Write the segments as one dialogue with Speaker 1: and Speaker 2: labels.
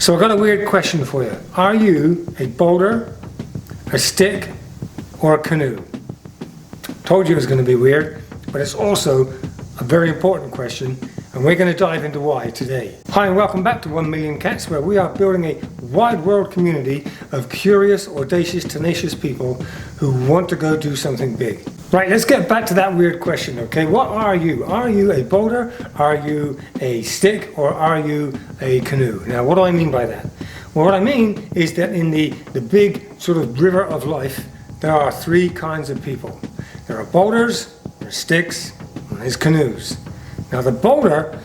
Speaker 1: So I've got a weird question for you. Are you a boulder, a stick, or a canoe? Told you it was going to be weird, but it's also a very important question, and we're going to dive into why today. Hi and welcome back to 1 Million Cats, where we are building a wide world community of curious, audacious, tenacious people who want to go do something big. Right, let's get back to that weird question, okay? What are you? Are you a boulder? Are you a stick? Or are you a canoe? Now, what do I mean by that? Well, what I mean is that in the big sort of river of life, there are three kinds of people. There are boulders, there's sticks, and there's canoes. Now the boulder,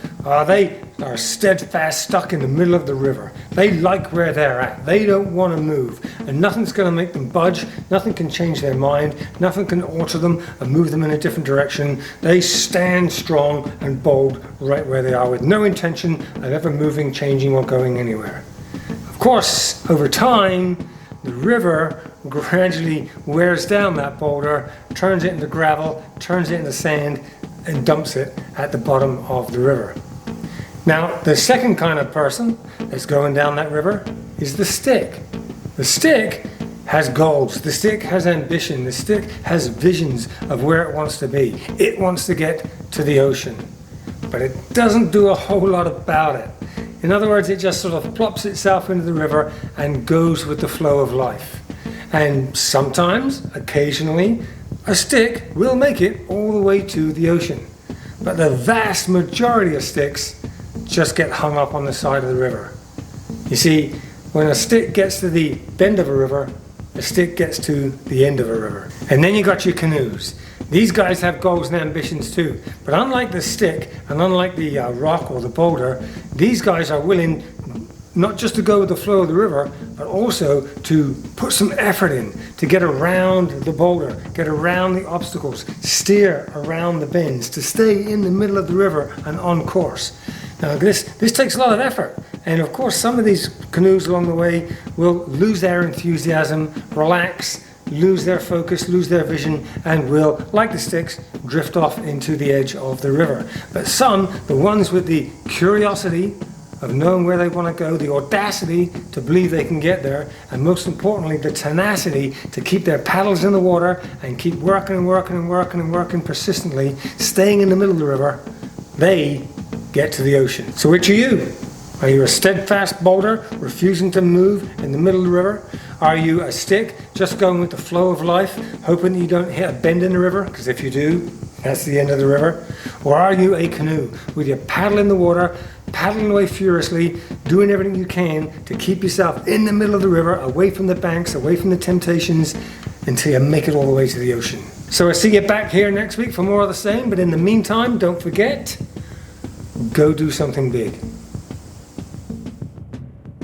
Speaker 1: they are steadfast, stuck in the middle of the river. They like where they're at. They don't want to move. And nothing's going to make them budge. Nothing can change their mind. Nothing can alter them and move them in a different direction. They stand strong and bold right where they are with no intention of ever moving, changing, or going anywhere. Of course, over time, the river gradually wears down that boulder, turns it into gravel, turns it into sand, and dumps it at the bottom of the river. Now, the second kind of person that's going down that river is the stick. The stick has goals, the stick has ambition, the stick has visions of where it wants to be. It wants to get to the ocean, but it doesn't do a whole lot about it. In other words, it just sort of plops itself into the river and goes with the flow of life. And sometimes, occasionally, a stick will make it all the way to the ocean. But the vast majority of sticks just get hung up on the side of the river. You see, when a stick gets to the bend of a river, a stick gets to the end of a river. And then you got your canoes. These guys have goals and ambitions too. But unlike the stick, and unlike the rock or the boulder, these guys are willing not just to go with the flow of the river, but also to put some effort in to get around the boulder, get around the obstacles, steer around the bends, to stay in the middle of the river and on course. Now this takes a lot of effort, and of course some of these canoes along the way will lose their enthusiasm, relax, lose their focus, lose their vision, and will, like the sticks, drift off into the edge of the river. But some, the ones with the curiosity of knowing where they want to go, the audacity to believe they can get there, and most importantly, the tenacity to keep their paddles in the water and keep working and working and working and working persistently, staying in the middle of the river, they get to the ocean. So which are you? Are you a steadfast boulder, refusing to move in the middle of the river? Are you a stick, just going with the flow of life, hoping that you don't hit a bend in the river? Because if you do, that's the end of the river. Or are you a canoe, with your paddle in the water, paddling away furiously, doing everything you can to keep yourself in the middle of the river, away from the banks, away from the temptations, until you make it all the way to the ocean? So I'll see you back here next week for more of the same, but in the meantime, don't forget, go do something big.